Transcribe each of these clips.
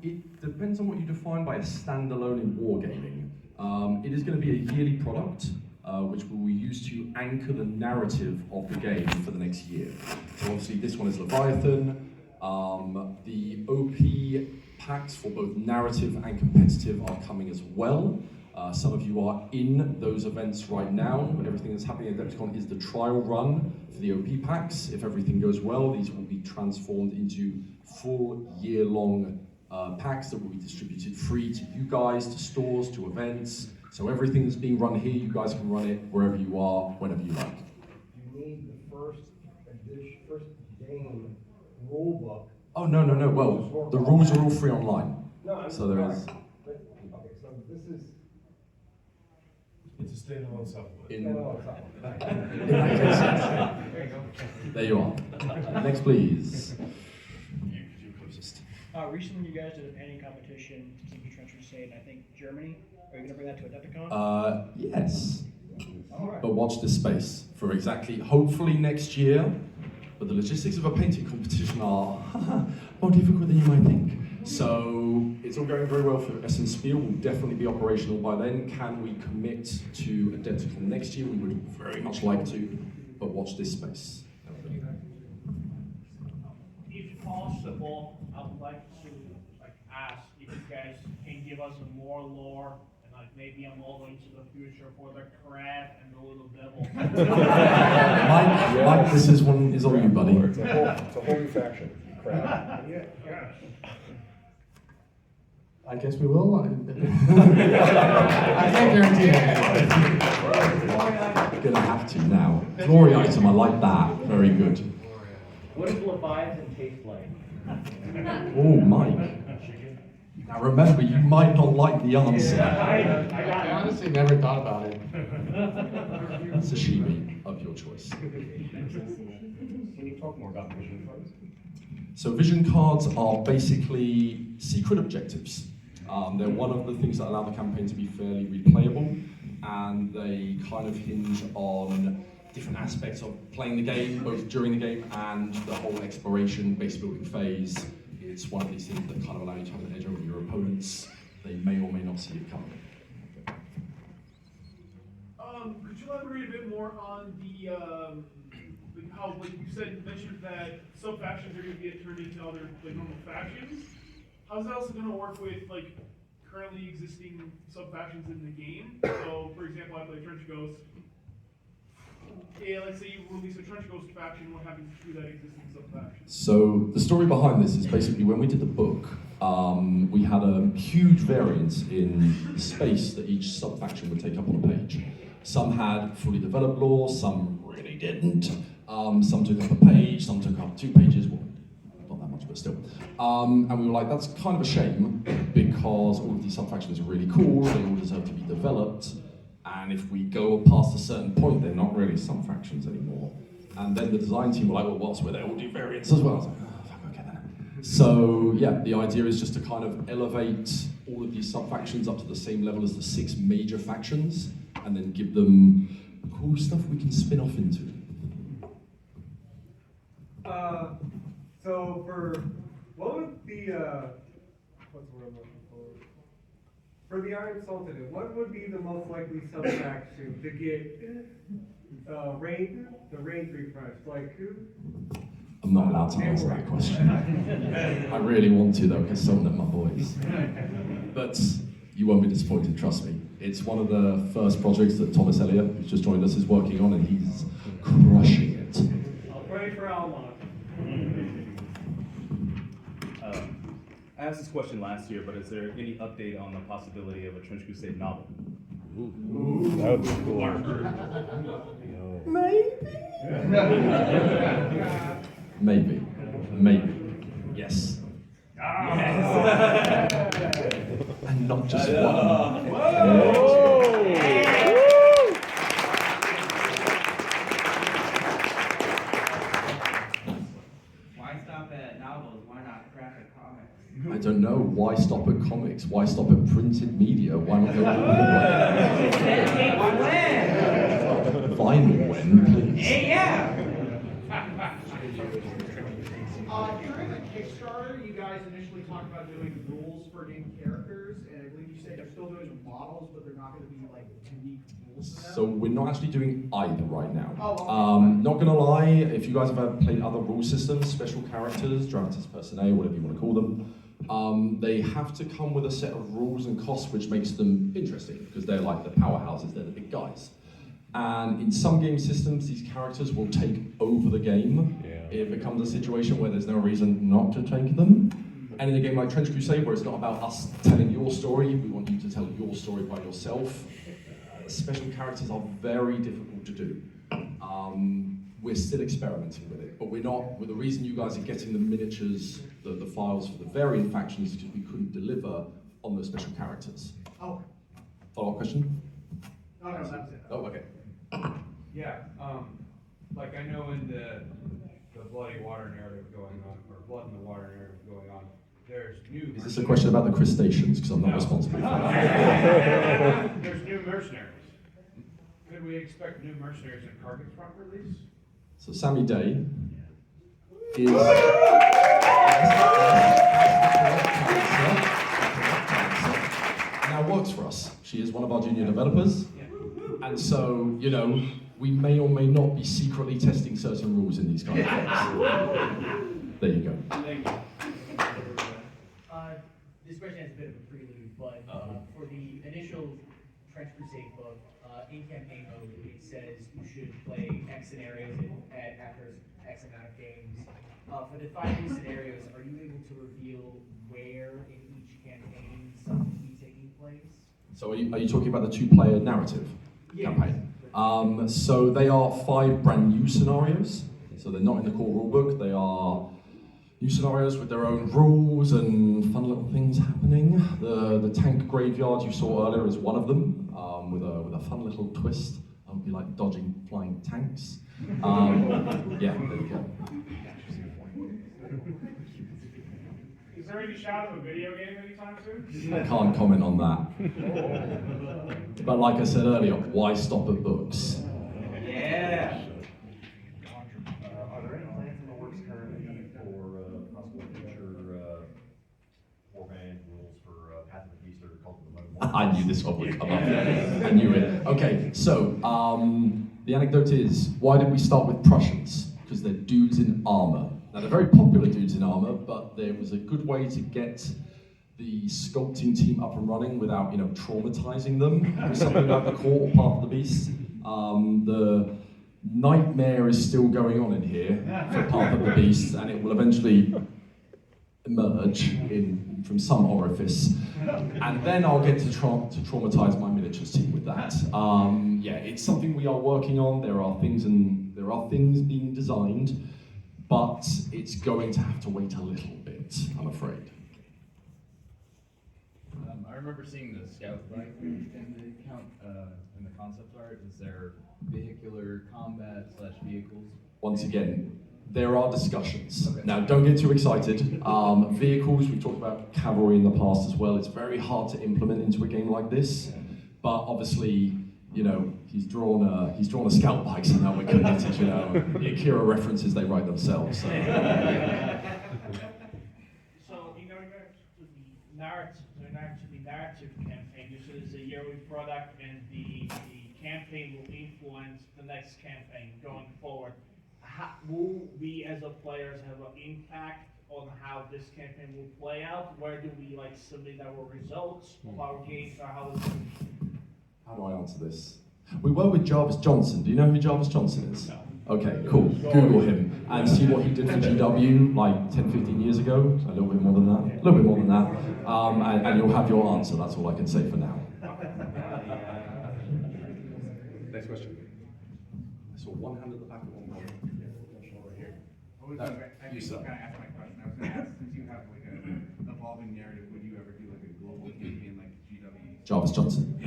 It depends on what you define by a standalone in wargaming. It is going to be a yearly product, which we will use to anchor the narrative of the game for the next year. So obviously this one is Leviathan. The OP packs for both narrative and competitive are coming as well. Some of you are in those events right now. Everything that's happening at Adepticon is the trial run for the OP packs. If everything goes well, these will be transformed into full year-long packs that will be distributed free to you guys, to stores, to events. So everything that's being run here, you guys can run it wherever you are, whenever you like. You need the first game rulebook. Oh, no. Well, the rules are all free online. No, so there is. Okay, so this is. It's a standalone supplement. In that case, there you are. Next, please. You closest. Recently, you guys did a painting competition to Trench Crusade, I think Germany. Are you going to bring that to Adepticon? Yes. All right. But watch this space for exactly, hopefully next year. But the logistics of a painting competition are more difficult than you might think. So it's all going very well for Essen Spiel. Will definitely be operational by then. Can we commit to Adepticon next year? We would very much like to, but watch this space. If possible, I would like to ask if you guys can give us a more lore and maybe a model into the future for the crab and the little devil. Mike, this is on you, buddy. It's a whole new faction. Crap. Yeah. I guess we will. I can't guarantee that. You're gonna have to now. Glory item, I like that. Very good. What does Leviathan taste like? Oh, Mike. Now remember, you might not like the answer. I honestly never thought about it. Sashimi of your choice. Can you talk more about vision cards? So vision cards are basically secret objectives. They're one of the things that allow the campaign to be fairly replayable, and they kind of hinge on different aspects of playing the game, both during the game and the whole exploration, base building phase. It's one of these things that kind of allow you to have an edge over your opponents. They may or may not see it coming. Could you elaborate a bit more on the how, like you mentioned that sub-factions are going to get turned into other normal factions? How's that also going to work with currently existing sub-factions in the game? So, for example, I play Trench Ghost. Yeah, let's say you release a Trench Ghost faction, what happens to that existing sub-faction? So the story behind this is basically when we did the book, we had a huge variance in space that each sub-faction would take up on a page. Some had fully developed lore, some really didn't. Some took up a page, some took up 2 pages, well, not that much, but still. And we were like, that's kind of a shame, because all of these sub-factions are really cool, they all deserve to be developed, and if we go past a certain point, they're not really sub-factions anymore. And then the design team were like, well, whilst we're there, we'll do variants as well. I was like, oh, fuck, okay then. So, yeah, the idea is just to kind of elevate all of these sub-factions up to the same level as the 6 major factions, and then give them cool stuff we can spin off into. So what would be, what's the word I'm looking for? For the Iron Sultan, what would be the most likely sub-faction to get the range refreshed? Like who? I'm not allowed to answer that question. I really want to though, because some of them are my boys. But you won't be disappointed, trust me. It's one of the first projects that Thomas Elliott, who's just joined us, is working on, and he's crushing it. I'll pray for Almont. I asked this question last year, but is there any update on the possibility of a Trench Crusade novel? Ooh, that would be cool. Maybe. Maybe. Yes. And not just one. Why stop at novels? Why not graphic comics? I don't know. Why stop at comics? Why stop at printed media? Why not go all the way? Vinyl when, please. Yeah. During the Kickstarter, you guys initially talked about doing rules for game characters, and I believe you said you're still doing models, but they're not going to be like unique rules for them. So we're not actually doing either right now. Oh, okay. Not gonna lie, if you guys have ever played other rule systems, special characters, dramatis personae, whatever you want to call them, they have to come with a set of rules and costs which makes them interesting, because they're like the powerhouses, they're the big guys. And in some game systems, these characters will take over the game. It becomes a situation where there's no reason not to take them. And in a game like Trench Crusade, where it's not about us telling your story, we want you to tell your story by yourself. Special characters are very difficult to do. We're still experimenting with it, but we're not. Well, the reason you guys are getting the miniatures, the files for the variant factions, is because we couldn't deliver on those special characters. Oh. Follow-up question? No, that's it. Oh, okay. Yeah, like I know in the Bloody Water narrative going on, or Blood in the Water narrative going on, there's new... Is this a question about the crustaceans? Because I'm not responsible. There's new mercenaries. Could we expect new mercenaries in Carcass Front release? So Sammy Day is... Now works for us. She is one of our junior developers. And so, you know, we may or may not be secretly testing certain rules in these kind of things. There you go. Thank you. This question has a bit of a prelude, but for the initial Trench Crusade book, in campaign mode, it says you should play X scenarios after X amount of games. For the 5 new scenarios, are you able to reveal where in each campaign something will be taking place? So are you talking about the 2-player narrative campaign? So they are 5 brand new scenarios. So they're not in the core rulebook. They are new scenarios with their own rules and fun little things happening. The tank graveyard you saw earlier is one of them, with a fun little twist. It'll be like dodging flying tanks. Yeah, there you go. Is there any shot of a video game anytime soon? I can't comment on that. But like I said earlier, why stop at books? Yeah. Are there any plans in the works currently for possible future warband rules for Path of the Beast or Cult of the Mother? I knew this one would come up. I knew it. Okay, so the anecdote is, why did we start with Prussians? Because they're dudes in armor. Now they're very popular dudes in armor, but there was a good way to get the sculpting team up and running without, traumatizing them with something like the Court or Path of the Beast. The nightmare is still going on in here for Path of the Beast, and it will eventually emerge from some orifice. And then I'll get to traumatize my miniatures team with that. Yeah, it's something we are working on. There are things being designed, but it's going to have to wait a little bit, I'm afraid. I remember seeing the scout bike in the concept art. Is there vehicular combat / vehicles? Once again, there are discussions. Okay. Now, don't get too excited. Vehicles, we've talked about cavalry in the past as well. It's very hard to implement into a game like this, but obviously, he's drawn a scout bike, so now we're connected. The Akira references they write themselves. So. So, going back to the narrative campaign, this is a yearly product, and the campaign will influence the next campaign going forward. Will we as a players have an impact on how this campaign will play out? Where do we submit our results of our games, or how does it? How do I answer this? We work with Jarvis Johnson. Do you know who Jarvis Johnson is? No. Okay, cool. Google him and see what he did for GW 10, 15 years ago. A little bit more than that. A little bit more than that. And you'll have your answer. That's all I can say for now. Next question. I saw one hand at the back of one corner. I just kind of asked my question. I was going to ask, since you have an evolving narrative, would you ever do a global campaign like GW? Jarvis Johnson.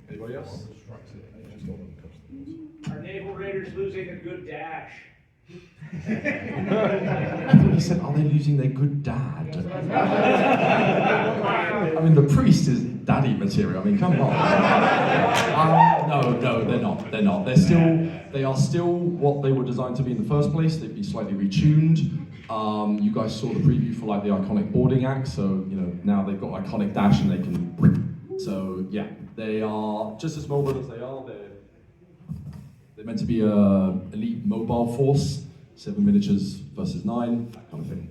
Anybody else? Are Naval Raiders losing a good dash? I thought you said, are they losing their good dad? I mean, the priest is daddy material. I mean, come on. No, they're not. They're not. They are still what they were designed to be in the first place. They'd be slightly retuned. You guys saw the preview for like the iconic boarding act, so now they've got iconic dash and they can. So yeah, they are just as mobile as they are. They're meant to be a elite mobile force, 7 miniatures versus 9, that kind of thing.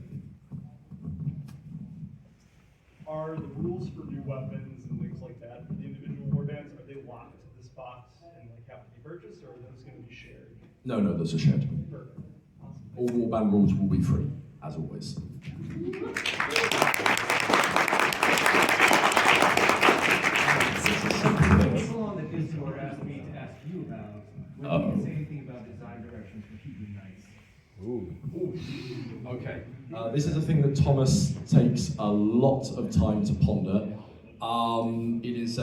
Are the rules for new weapons and things like that for the individual warbands, are they locked to this box and have to be purchased, or are those going to be shared? No, those are shared. Perfect. Awesome. All warband rules will be free, as always. People on the Discord asked me to ask you about whether you can say anything about design direction for Hebrew Knights. Okay. This is a thing that Thomas takes a lot of time to ponder. It is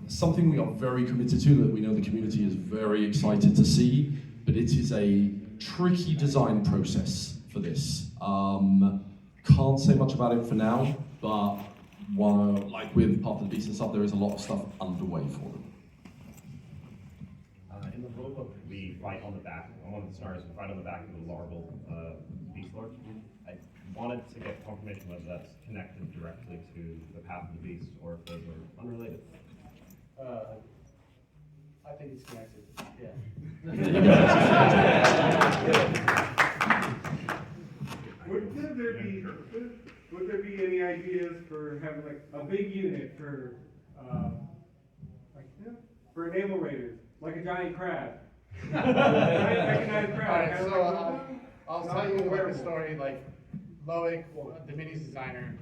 something we are very committed to, that we know the community is very excited to see, but it is a tricky design process for this. Can't say much about it for now, but like with Path of the Beast and stuff, there is a lot of stuff underway for them. In the rulebook, we fight on the back, on one of the scenarios, we fight on the back of the larval beast lord. I wanted to get confirmation whether that's connected directly to the Path of the Beast, or if those are unrelated. I think it's connected, yeah. Would there be any ideas for having like a big unit for for naval raiders, like a giant crab? Giant crab. Alright, so I'll tell you like a story. Like Loic, the minis designer,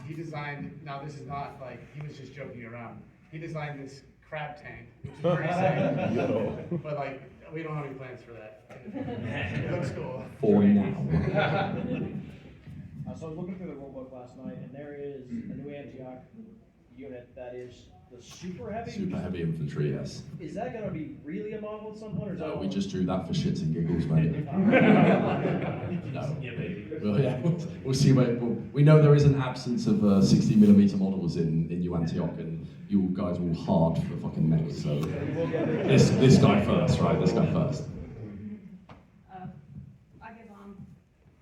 he designed. Now this is not like he was just joking around. He designed this crab tank, which is pretty sick. But like we don't have any plans for that. It looks cool. For now. So I was looking through the rulebook last night, and there is a new Antioch unit that is the super heavy. Super heavy infantry, yes. Is that going to be really a model at some point, or is that? We just drew that for shits and giggles, man. No. Yeah, baby. Well, yeah, we'll see we know there is an absence of 60mm models in New Antioch, and you guys will hard for fucking neck. So this guy first, right? This guy first. I guess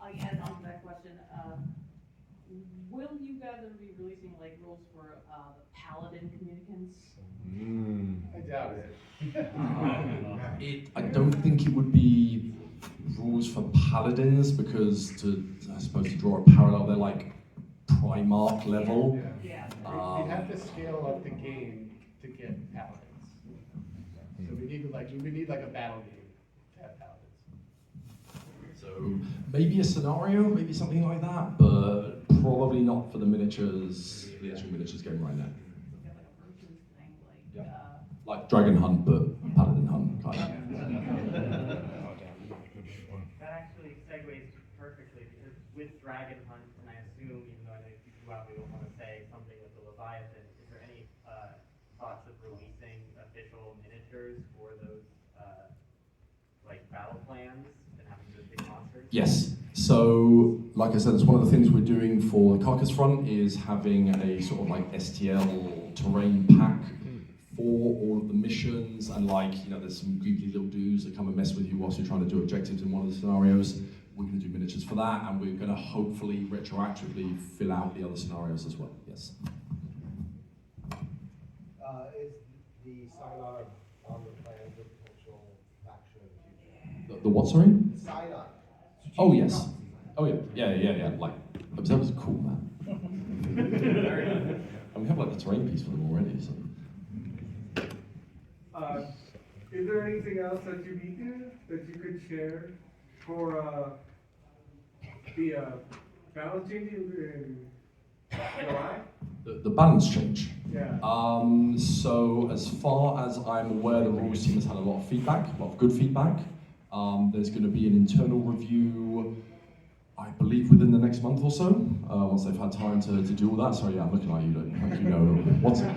I'll add on to that question. Will you guys ever be releasing like rules for the paladin communicants? I doubt it. I don't think it would be rules for paladins, because I suppose to draw a parallel, they're like Primarch level. Yeah. You'd have to scale up the game to get paladins. So we need like a battle game to have paladins. So maybe a scenario, maybe something like that, but probably not for the miniatures, the actual miniatures game right now. Like Dragon Hunt, but Paladin Hunt kind of. That actually segues perfectly, because with Dragon Hunt, and I assume, even though I know you probably don't want to say something with the Leviathan, is there any thoughts of releasing official miniatures for those like battle plans and having those big monsters? Yes. So, like I said, it's one of the things we're doing for the Carcass Front is having a sort of like STL terrain pack for all of the missions, and there's some creepy little dudes that come and mess with you whilst you're trying to do objectives in one of the scenarios. We're going to do miniatures for that, and we're going to hopefully retroactively fill out the other scenarios as well. Yes. Is the Synod on the plans of potential faction in the future? The what, sorry? Synod. Oh, yes. Oh, yeah. Yeah. Like, Observers are cool, man. And we have like the terrain piece for them already, so. Is there anything else that you could share for the balance changing in July? The balance change. Yeah. So as far as I'm aware, the rules team has had a lot of feedback, a lot of good feedback. There's going to be an internal review, I believe, within the next month or so, once they've had time to do all that. So yeah, I'm looking at you, like you know what's it.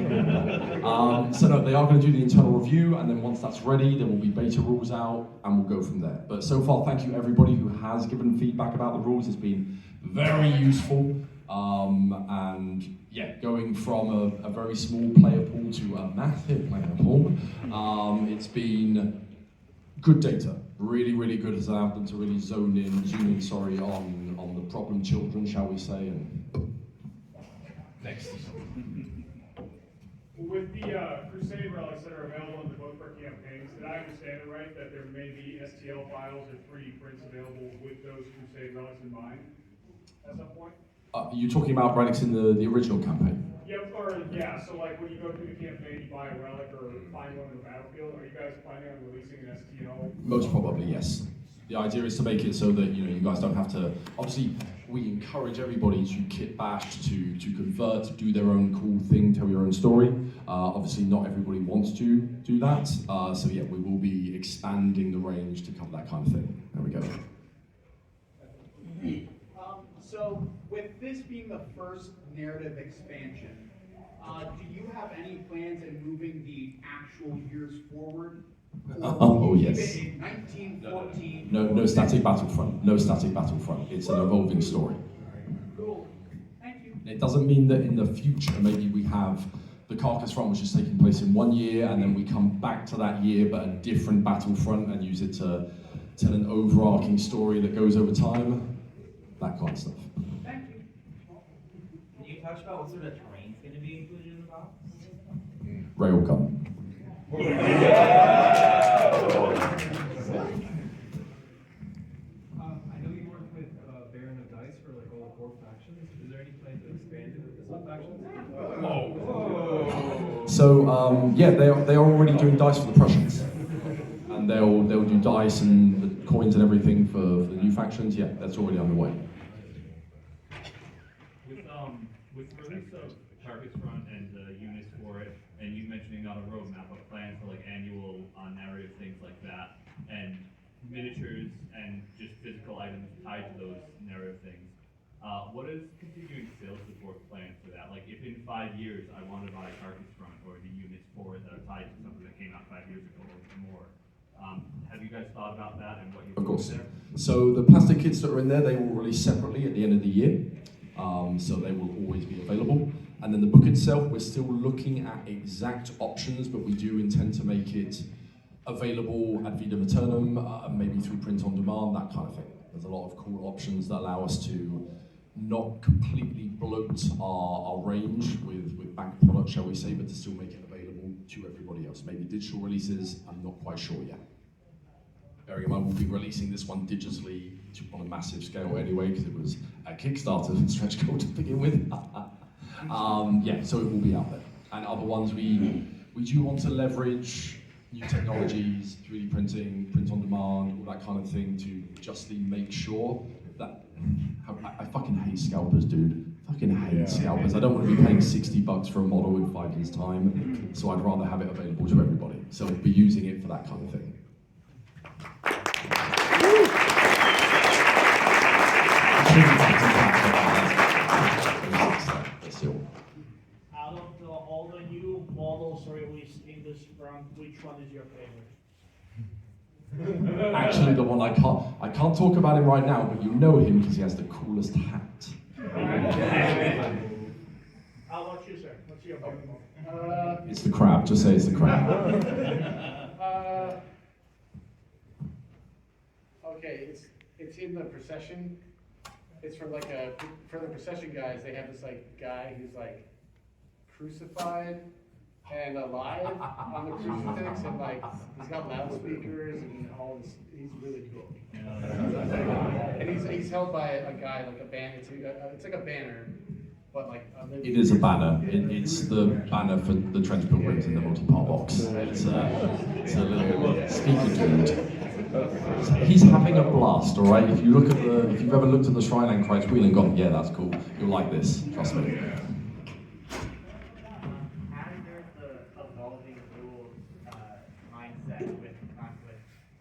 So no, they are going to do the internal review, and then once that's ready, there will be beta rules out, and we'll go from there. But so far, thank you everybody who has given feedback about the rules. It's been very useful. And yeah, going from a very small player pool to a massive player pool, it's been good data. Really, really good. Has allowed them to really zoom in, on the problem children, shall we say, and next. With the Crusade relics that are available in the book for campaigns, did I understand it right that there may be STL files or 3D prints available with those Crusade relics in mind at some point? You're talking about relics in the original campaign? Yep, or yeah, so like when you go through the campaign, you buy a relic or find one in the battlefield, are you guys planning on releasing an STL? Most probably, yes. The idea is to make it so that you guys don't have to. Obviously, we encourage everybody to kit bash, to convert, to do their own cool thing, tell your own story. Obviously, not everybody wants to do that. So yeah, we will be expanding the range to cover that kind of thing. There we go. So with this being the first narrative expansion, do you have any plans in moving the actual years forward? Oh yes. Keep it in 1914. No static battlefront. No static battlefront. It's an evolving story. Cool. Thank you. It doesn't mean that in the future maybe we have the Carcass Front, which is taking place in 1 year, and then we come back to that year, but a different battlefront, and use it to tell an overarching story that goes over time. That kind of stuff. Thank you. Can you touch about what sort of terrain's going to be included in the box? Railgun. I know you worked with Baron of Dice for like all the core factions. Is there any plan to expand it with the sub factions? So yeah, they are already doing dice for the Prussians, and they'll do dice and the coins and everything for the new factions. Yeah, that's already underway. With release of Carcass Front and the units for it, and you mentioning on a roadmap a plan for like annual narrative things like that, and miniatures and just physical items tied to those narrative things. What is continuing sales support plan for that? Like if in 5 years I want to buy Carcass Front or the units for it that are tied to something that came out 5 years ago or more, have you guys thought about that and what you're Of course. doing there? So the plastic kits that are in there, they will release separately at the end of the year. So they will always be available. And then the book itself, we're still looking at exact options, but we do intend to make it available ad vitam aeternum, maybe through print on demand, that kind of thing. There's a lot of cool options that allow us to not completely bloat our range with back products, shall we say, but to still make it available to everybody else. Maybe digital releases, I'm not quite sure yet. Bearing in mind, we'll be releasing this one digitally on a massive scale anyway, because it was a Kickstarter stretch goal to begin with. Yeah, so it will be out there. And other ones, we do want to leverage new technologies, 3D printing, print on demand, all that kind of thing to justly make sure that, I fucking hate scalpers, dude. Fucking hate scalpers. I don't want to be paying $60 for a model in 5 years' time, so I'd rather have it available to everybody. So we'll be using it for that kind of thing. Out of all the new models released in this front, which one is your favorite? Actually, the one I can't talk about him right now, but you know him because he has the coolest hat. How about you, sir? What's your favorite model? It's the crab. Just say it's the crab. Okay, it's in the procession. It's for like for the procession guys, they have this like guy who's like crucified and alive on the crucifix, and like he's got loudspeakers and all this. He's really cool. And he's held by a guy like a banner. It's like a banner, but like It is a banner. It's the banner for the Trench Pilgrims in the multi-part box. It's a little speaker dude. He's having a blast, all right. If you've ever looked at the Shrine and Christ wheel and gone, yeah, that's cool. You'll like this. Trust me. As there's the evolving rules mindset with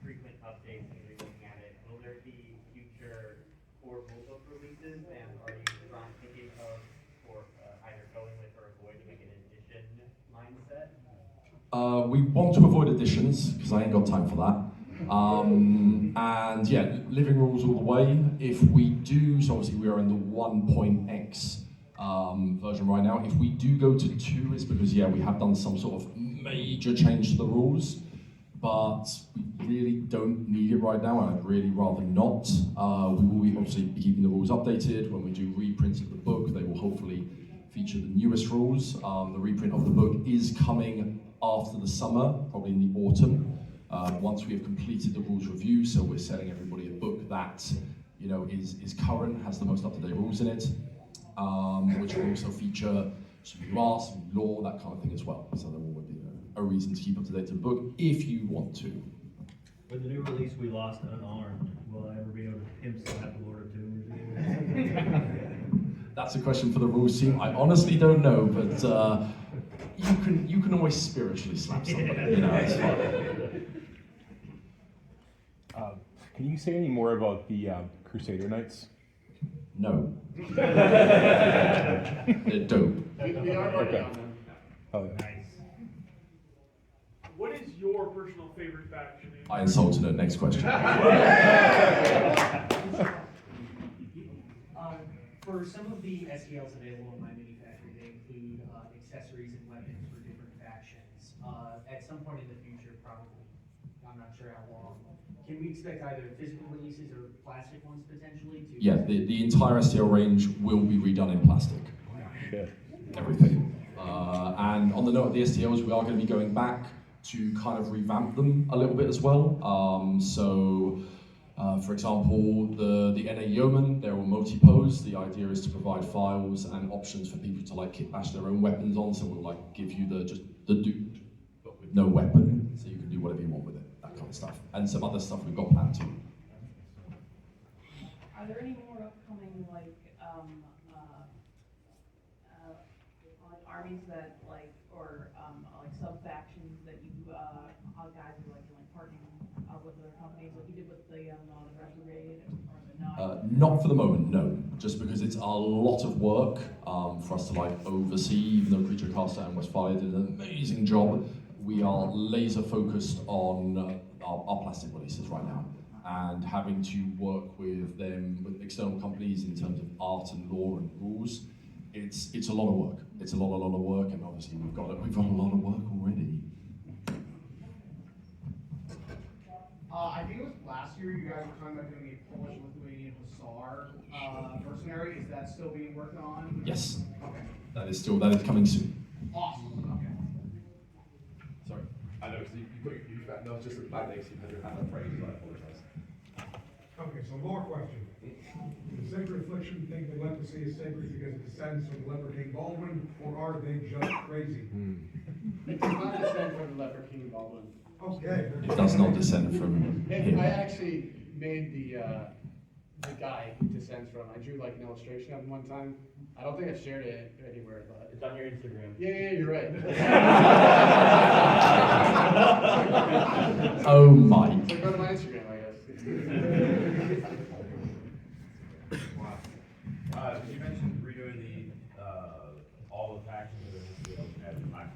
frequent updates and relooking at it, will there be future core rulebook releases, and are you thinking of either going with or avoiding like an edition mindset? We want to avoid additions because I ain't got time for that. And And yeah, living rules all the way. If we do, so obviously we are in the 1.x version right now. If we do go to 2, it's because yeah, we have done some sort of major change to the rules, but we really don't need it right now, and I'd really rather not. We will obviously be keeping the rules updated. When we do reprints of the book, they will hopefully feature the newest rules. The reprint of the book is coming after the summer, probably in the autumn, once we have completed the rules review. So we're selling everybody a book that is current, has the most up-to-date rules in it, which will also feature some new art, some new law, that kind of thing as well. So there will be a reason to keep up to date to the book if you want to. With the new release, we lost unarmed. Will I ever be able to pimp slap the Lord of Tombs again? That's a question for the rules team. I honestly don't know, but you can always spiritually slap somebody. It's fine. Can you say any more about the Crusader Knights? No. They're dope. We are working on them. Oh, yeah. Nice. What is your personal favorite faction? I insulted her. Next question. For some of the STLs available in my mini factory, they include accessories and weapons for different factions. At some point in the future, probably, I'm not sure how long, can we expect either physical releases or plastic ones potentially? Yeah, the entire STL range will be redone in plastic. Everything. And on the note of the STLs, we are going to be going back to kind of revamp them a little bit as well. For example, the NA Yeoman, they're all multi-pose. The idea is to provide files and options for people to like kit bash their own weapons on. So we'll like give you just the dude, but with no weapon, so you can do whatever you want with it, that kind of stuff. And some other stuff we've got planned too. Are there any more upcoming like armies that or sub factions that you guys are partnering up with other companies like you did with the Red Brigade or the Not for the moment, no. Just because it's a lot of work for us to oversee. Even though Creature Caster and Westphalia did an amazing job, we are laser focused on our plastic releases right now, and having to work with external companies in terms of art and law and rules. It's a lot of work. It's a lot of work, and obviously we've got a lot of work already. I think it was last year you guys were talking about doing a Polish-Lithuanian Hussar mercenary. Is that still being worked on? Yes. Okay. That is coming soon. Awesome. Okay. Sorry. I know, because you no, it's just a bad name, so you had your hand up right, so I apologize. Okay, so more question. The sacred affliction think that leprosy is sacred because it descends from the leper king Baldwin, or are they just crazy? It does not descend from the leper king Baldwin. Okay. It does not descend from him. I actually made the guy he descends from. I drew an illustration of him one time. I don't think I shared it anywhere, but it's on your Instagram. Yeah, you're right. Oh my. So go to my Instagram, I guess. Wow. You mentioned redoing all the factions that are at black.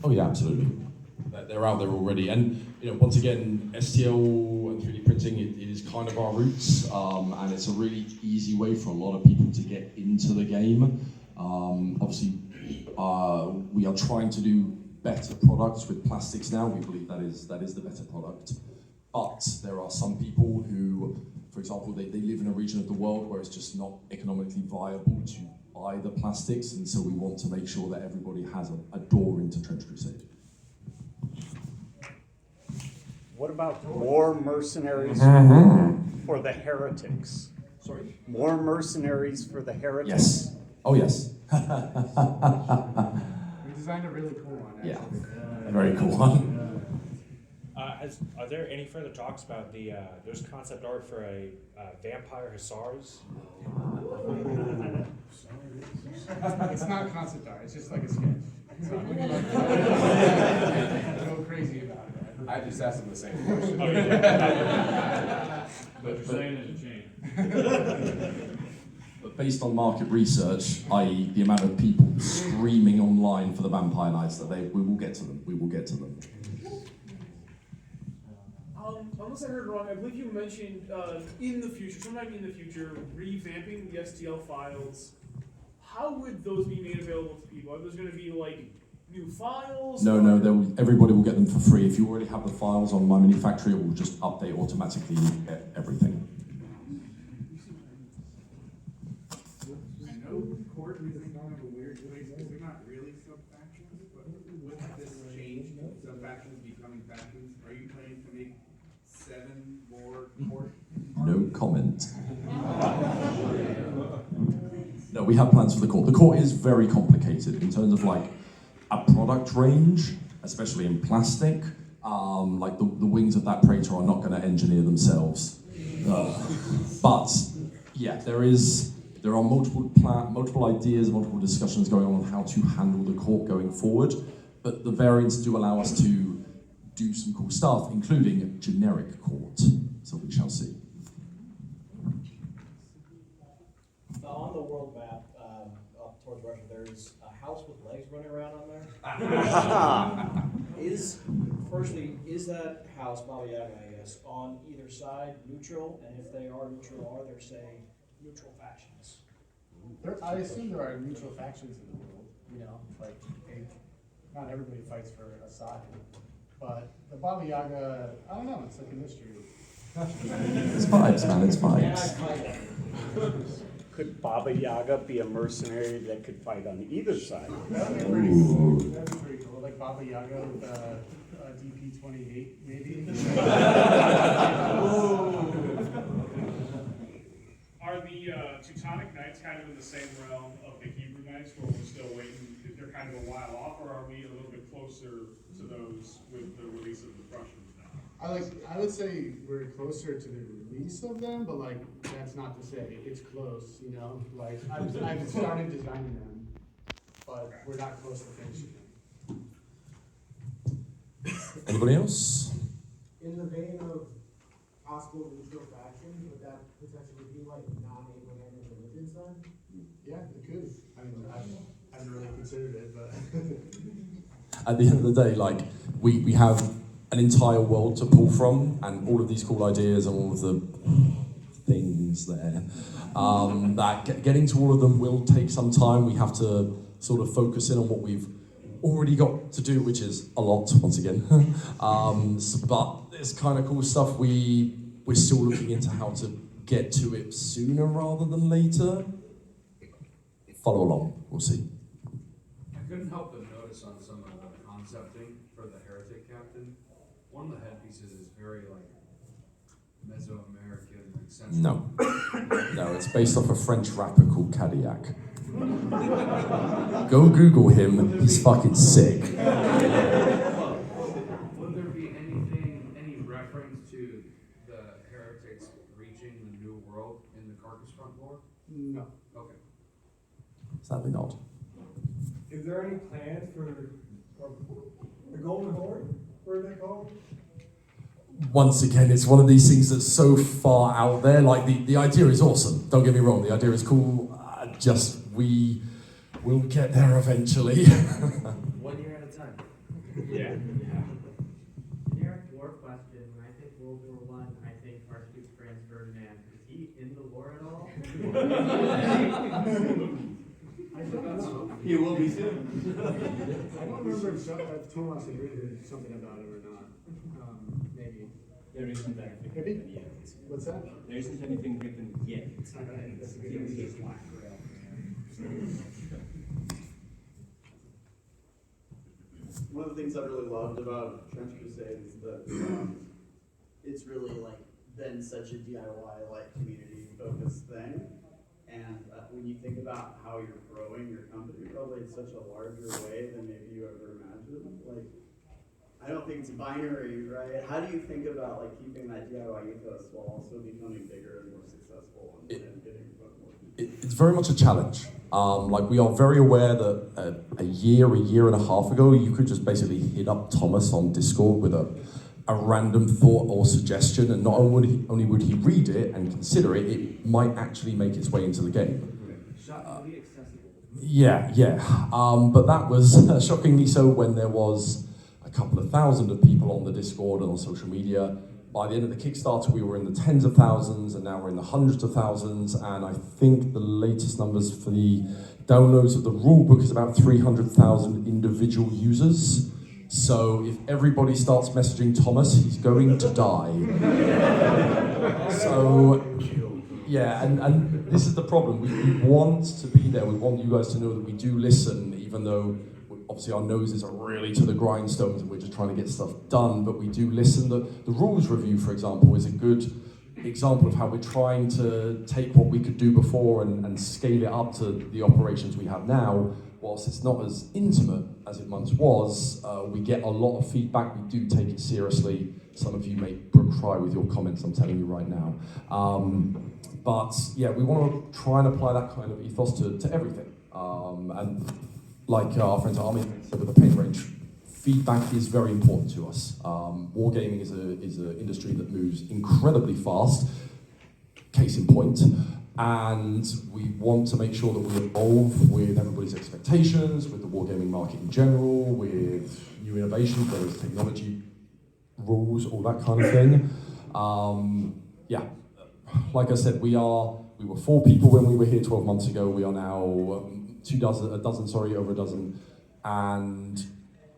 Oh yeah, absolutely. They're out there already, and once again, STL and 3D printing it is kind of our roots, and it's a really easy way for a lot of people to get into the game. Obviously, we are trying to do better products with plastics now. We believe that is the better product. But there are some people who, for example, they live in a region of the world where it's just not economically viable to buy the plastics, and so we want to make sure that everybody has a door into Trench Crusade. What about more mercenaries for the heretics? Sorry? More mercenaries for the heretics? Yes. Oh, yes. We designed a really cool one, actually. Yeah. A very cool one. Are there any further talks about there's concept art for a vampire hussars? It's not concept art, it's just like a sketch. So I wouldn't go crazy about it. I just asked him the same question. Oh, yeah. But you're saying there's a change. But based on market research, i.e. the amount of people screaming online for the Vampire Knights, that we will get to them. We will get to them. Unless I heard wrong, I believe you mentioned in the future, sometime in the future, revamping the STL files. How would those be made available to people? Are those going to be like new files? No, everybody will get them for free. If you already have the files on My Mini Factory, it will just update automatically everything. I know Court is kind of a weird place because they're not really sub-factions, but with this change, sub-factions becoming factions, are you planning to make 7 more Court? No comment. No, we have plans for the court. The court is very complicated in terms of like a product range, especially in plastic. Like the wings of that Praetor are not going to engineer themselves. But yeah, there are multiple ideas, multiple discussions going on how to handle the court going forward. But the variants do allow us to do some cool stuff, including generic court. So we shall see. On the world map, up towards Russia, there's a house with legs running around on there. Is that house, Baba Yaga, I guess, on either side neutral? And if they are neutral, are there, say, neutral factions? I assume there are neutral factions in the world, you know, like, not everybody fights for a side. But the Baba Yaga, I don't know, it's like a mystery. It's vibes, man, it's vibes. Could Baba Yaga be a mercenary that could fight on either side? That'd be pretty cool. That'd be pretty cool. Like Baba Yaga with DP-28, maybe. Are the Teutonic Knights kind of in the same realm of the Hebrew Knights, where we're still waiting? They're kind of a while off, or are we a little bit closer to those with the release of the Prussians now? I would say we're closer to the release of them, but like that's not to say it's close, you know. Like I've started designing them, but we're not close to finishing them. Anybody else? In the vein of possible neutral factions, would that potentially be like non-Abrahamic religions then? Yeah, it could. I mean, I haven't really considered it, but At the end of the day, like we have an entire world to pull from, and all of these cool ideas and all of the things there. That getting to all of them will take some time. We have to sort of focus in on what we've already got to do, which is a lot, once again. But this kind of cool stuff, we're still looking into how to get to it sooner rather than later. Follow along, we'll see. I couldn't help but notice on some of the concepting for the Heretic Captain, one of the headpieces is very like Mesoamerican, like central. No, it's based off a French rapper called Cadillac. Go Google him, he's fucking sick. Would there be any reference to the Heretics reaching the New World in the Carcass Front lore? no. Okay. Sadly not. Is there any plans for the Golden Horde? What are they called? Once again, it's one of these things that's so far out there. Like the idea is awesome. Don't get me wrong. The idea is cool. Just we will get there eventually. 1 year at a time. Yeah. Generic lore question. When I think World War I think Archduke Franz Ferdinand. Is he in the lore at all? I don't know. He will be soon. I don't remember if Thomas had written something about it or not. Maybe. There isn't anything yet. What's that? There isn't anything written yet. Alright, that's a good answer. One of the things I really loved about Trench Crusade is that it's really like been such a DIY like community focused thing. And when you think about how you're growing your company, probably in such a larger way than maybe you ever imagined. Like, I don't think it's binary, right? How do you think about like keeping that DIY ethos while also becoming bigger and more successful and getting more people? It's very much a challenge. Like we are very aware that a year and a half ago, you could just basically hit up Thomas on Discord with a random thought or suggestion, and not only would he read it and consider it, it might actually make its way into the game. Shockingly accessible. Yeah. But that was shockingly so when there was a couple of thousand of people on the Discord and on social media. by the end of the Kickstarter, we were in the tens of thousands, and now we're in the hundreds of thousands. And I think the latest numbers for the downloads of the rulebook is about 300,000 individual users. So if everybody starts messaging Thomas, he's going to die. So, yeah, and this is the problem. We want to be there. We want you guys to know that we do listen, even though obviously our noses are really to the grindstones and we're just trying to get stuff done, but we do listen. The rules review, for example, is a good example of how we're trying to take what we could do before and scale it up to the operations we have now. Whilst it's not as intimate as it once was, we get a lot of feedback. We do take it seriously. Some of you may cry with your comments, I'm telling you right now. But yeah, we want to try and apply that kind of ethos to everything. And like our friends at Army said with the paint range, feedback is very important to us. Wargaming is an industry that moves incredibly fast, case in point, and we want to make sure that we evolve with everybody's expectations, with the wargaming market in general, with new innovations, whether it's technology, rules, all that kind of thing. Yeah, like I said, we were 4 people when we were here 12 months ago. We are now over a dozen, and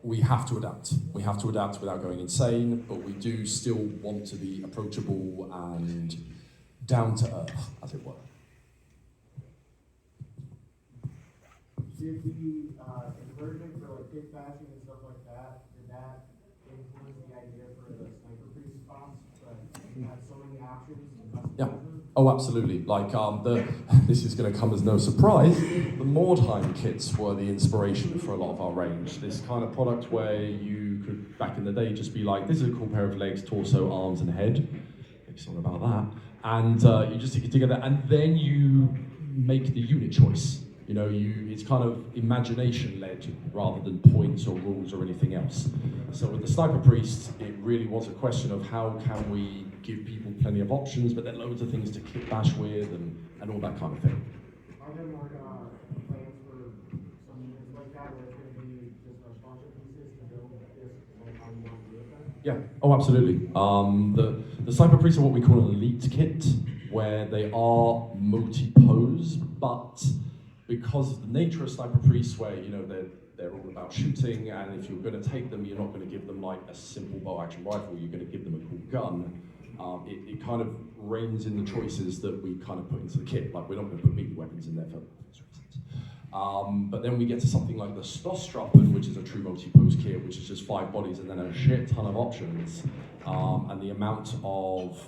we have to adapt. We have to adapt without going insane, but we do still want to be approachable and down to earth, as it were. Did the encouragement for like pit bashing and stuff like that, did that influence the idea for the sniper priest spots? You had so many options. Yeah. Oh, absolutely. Like, this is going to come as no surprise. The Mordheim kits were the inspiration for a lot of our range. This kind of product where you could, back in the day, just be like, this is a cool pair of legs, torso, arms, and head. Maybe something about that. And you just stick it together, and then you make the unit choice. You know, it's kind of imagination-led rather than points or rules or anything else. So with the Sniper Priest, it really was a question of how can we give people plenty of options, but then loads of things to kit bash with and all that kind of thing. Are there more plans for some units like that, where it's going to be just a bunch of pieces to build this, like how you want to do it then? Yeah, oh absolutely. The Sniper Priests are what we call an elite kit, where they are multi-pose, but because of the nature of Sniper Priests, where you know they're all about shooting, and if you're going to take them, you're not going to give them like a simple bow action rifle. You're going to give them a cool gun. It kind of reins in the choices that we kind of put into the kit. Like we're not going to put melee weapons in there for reasons. But then we get to something like the Stostrappen, which is a true multi-pose kit, which is just 5 bodies and then a shit ton of options. And the amount of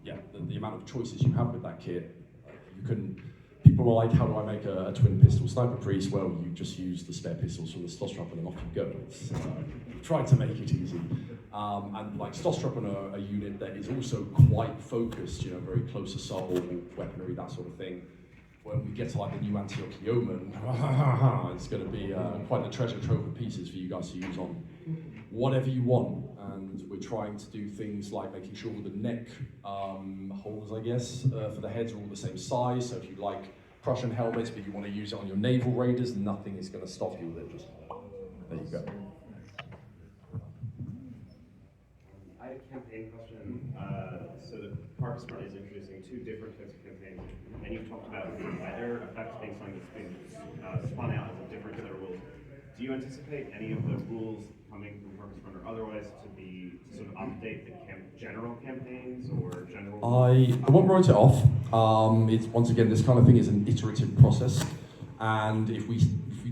the amount of choices you have with that kit, you can. People are like, how do I make a twin pistol Sniper Priest? Well, you just use the spare pistols from the Stostrappen and off you go. Try to make it easy. And like Stostrappen are a unit that is also quite focused, you know, very close assault, weaponry, that sort of thing. When we get to like the new Antioch Yeoman, it's going to be quite the treasure trove of pieces for you guys to use on whatever you want. And we're trying to do things like making sure the neck holders, I guess, for the heads are all the same size. So if you like Prussian helmets, but you want to use it on your naval raiders, nothing is going to stop you with it. Just there you go. I had a campaign question. So the Carcass Party is introducing 2 different types of campaigns, and you've talked about their effects being something that's being spun out as a different set of rules. Do you anticipate any of the rules coming from Carcass Party or otherwise to sort of update the general campaigns or general? I won't write it off. It's once again, this kind of thing is an iterative process, and if we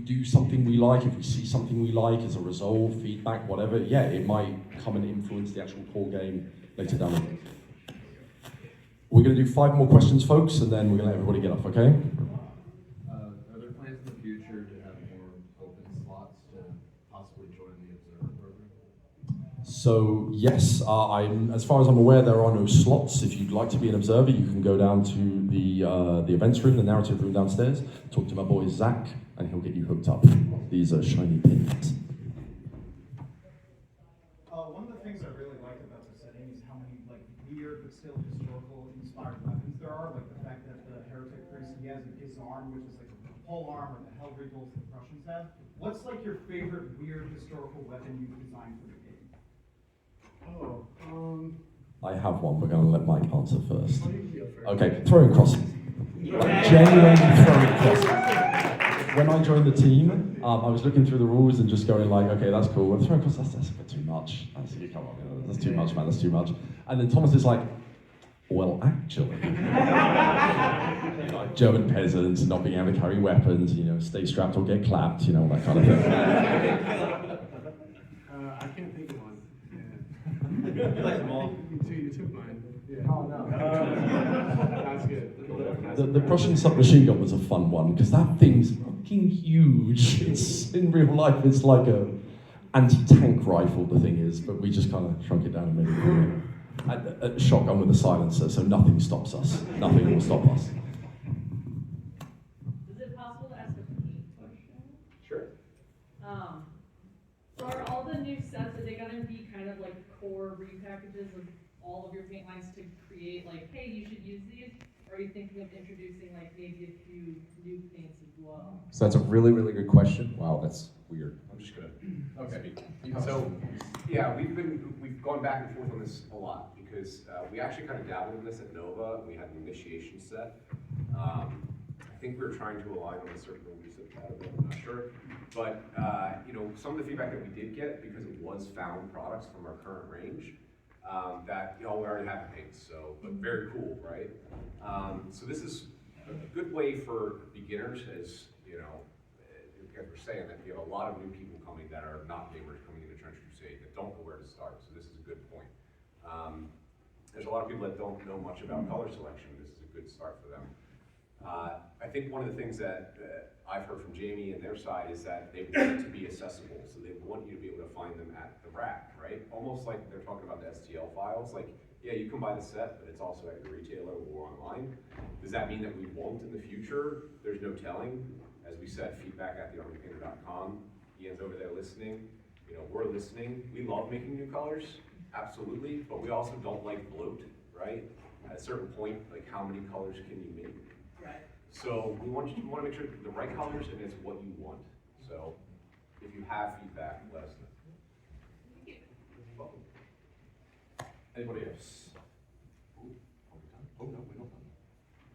do something we like, if we see something we like as a resolve, feedback, whatever, yeah, it might come and influence the actual core game later down the line. We're going to do 5 more questions, folks, and then we're going to let everybody get off, okay? Are there plans in the future to have more open slots to possibly join the Observer program? So yes, as far as I'm aware, there are no slots. If you'd like to be an observer, you can go down to the events room, the narrative room downstairs, talk to my boy Zach, and he'll get you hooked up. These are shiny pins. One of the things I really like about the setting is how many like weird but still historical inspired weapons there are. Like the fact that the heretic priest he has his arm, which is like a pole arm, or the hell reagals the Prussians have. What's like your favorite weird historical weapon you've designed for the game? I have one. We're going to let Mike answer first. Okay, throwing crossing. Genuine throwing crossing. When I joined the team, I was looking through the rules and just going like, okay, that's cool. Throwing crossing, that's a bit too much. Come on, that's too much, man. That's too much. And then Thomas is like, well, actually, like German peasants not being able to carry weapons, stay strapped or get clapped, that kind of thing. I can't think of one. You like them all? You took mine. Yeah. Oh, no. That's good. The Prussian submachine gun was a fun one because that thing's fucking huge. It's in real life, it's like a anti-tank rifle. The thing is, but we just kind of shrunk it down and made it bigger. A shotgun with a silencer, so nothing stops us. Nothing will stop us. Is it possible to ask a paint question? Sure. So are all the new sets, are they gonna be kind of like core repackages of all of your paint lines to create like, hey, you should use these? Or are you thinking of introducing like maybe a few new paints as well? So that's a really, really good question. Wow, that's weird. I'm just gonna. Okay. So, yeah, we've gone back and forth on this a lot because we actually kind of dabbled in this at Nova. We had an initiation set. I think we were trying to align on a certain release of that. I'm not sure, but some of the feedback that we did get because it was found products from our current range. That we already have the paints, so but very cool, right? So this is a good way for beginners, as you guys were saying that you have a lot of new people coming that are not gamers coming into Trench Crusade that don't know where to start. So this is a good point. There's a lot of people that don't know much about color selection. This is a good start for them. I think one of the things that I've heard from Jamie and their side is that they want it to be accessible. So they want you to be able to find them at the rack, right? Almost like they're talking about the STL files. Like, yeah, you can buy the set, but it's also at your retailer or online. Does that mean that we won't in the future? There's no telling. As we said, feedback at thearmypainter.com. Ian's over there listening. We're listening. We love making new colors, absolutely, but we also don't like bloat, right? At a certain point, like how many colors can you make? Right. So we want to make sure the right colors and it's what you want. So if you have feedback, let us know. Welcome. Anybody else? Oh no, we don't.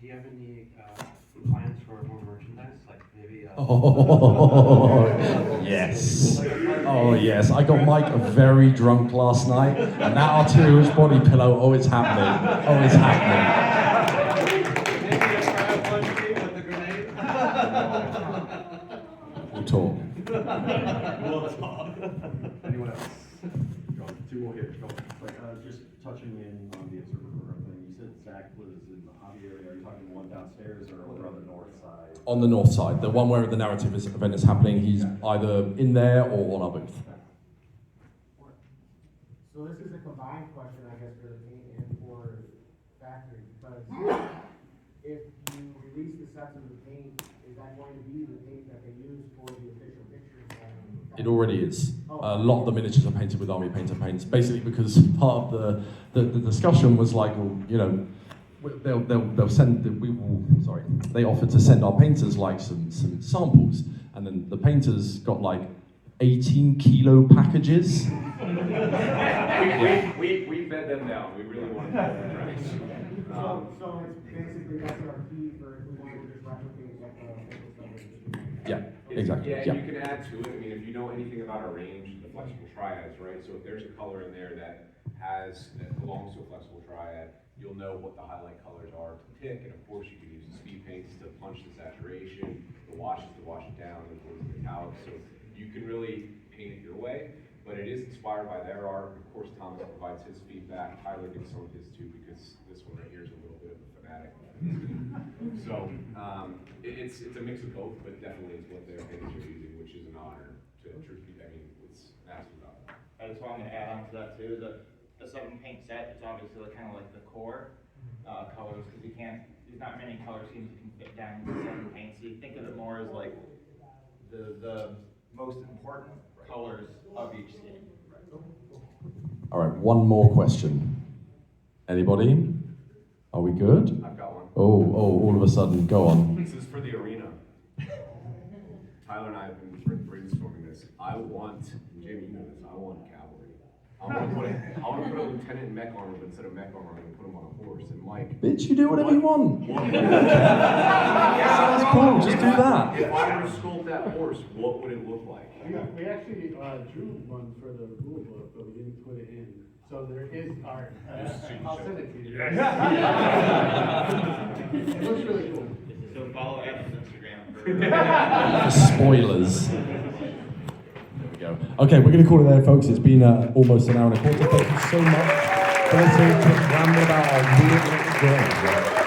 Do you have any plans for more merchandise? Like maybe yes. Oh yes. I got Mike very drunk last night, and that arterial body pillow, oh it's happening. Oh it's happening. We'll talk. We'll talk. Anyone else? Go on. Two more here. Go on. Just touching in on the observatory thing, you said Zach was in the hobby area. Are you talking the one downstairs or over on the north side? On the north side, the one where the narrative event is happening, he's either in there or on our booth. So this is a combined question, I guess, for the paint and for factory, because if you release the sets of the paint, is that going to be the paint that they use for the official pictures? It already is. A lot of the miniatures are painted with Army Painter paints, basically because part of the discussion was like, well, they'll send, they offered to send our painters like some samples, and then the painters got like 18 kilo packages. We fed them down. We really wanted to get them So it's basically that's our key for if we want to just replicate what the Yeah, exactly. Yeah, Yeah. you can add to it. I mean, if you know anything about our range, the flexible triads, right? So if there's a color in there that belongs to a flexible triad, you'll know what the highlight colors are to pick, and of course you can use the speed paints to punch the saturation, the washes to wash it down, and the metallics. So you can really paint it your way, but it is inspired by their art. Of course, Thomas provides his feedback. Tyler gives some of his too, because this one right here is a little bit of a fanatic. So it's a mix of both, but definitely it's what their painters are using, which is an honor to truth be. I mean, it's an absolute honor. I just wanted to add on to that too. The 7 paint set, it's obviously kind of like the core colors, because there's not many color schemes you can fit down into 7 paints. So you think of it more as like the most important colors of each scheme. All right, one more question. Anybody? Are we good? I've got one. Oh, all of a sudden, go on. This is for the arena. Tyler and I have been brainstorming this. I want, Jamie, you know this, I want cavalry. I wanna put a lieutenant in mech armor, but instead of mech armor, I'm gonna put him on a horse. And Mike, Bitch, you do whatever you want. That's cool, just do that. If I were to sculpt that horse, what would it look like? We actually drew one for the rule book, but we didn't put it in. So there is art. I'll send it to you. It looks really cool. So follow Adam's Instagram for. For spoilers. There we go. Okay, we're going to call it there, folks. It's been almost an hour and a quarter. Thank you so much for listening to us ramble about our weird little game.